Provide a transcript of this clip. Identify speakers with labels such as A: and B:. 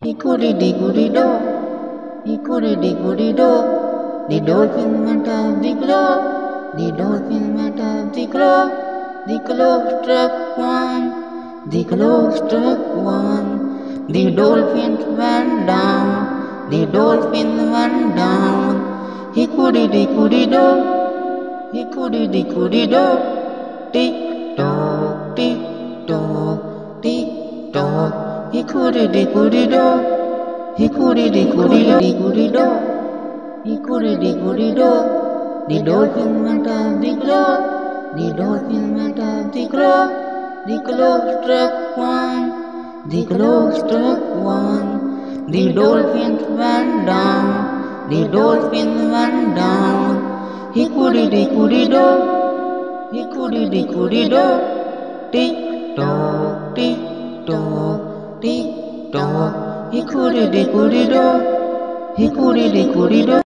A: Hickory-dickory-do, hickory-dickory-do. The dolphin went up the clock, the dolphin went up the clock. The clock struck one, the clock struck one. The dolphin went down, the dolphin went down. Hickory-dickory-do, hickory-dickory-do. Tick-tock, tick-tock, tick-tock. Hickory-dickory-do, hickory-dickory-do, hickory-dickory-do. The dolphin went up the clock, the dolphin went up the clock. The clock struck one, the clock struck one. The dolphin went down, the dolphin went down. Hickory-dickory-do, hickory-dickory-do. Tick-tock, tick-tock, tick-tock. Hickory-dickory-do, hickory-dickory-do.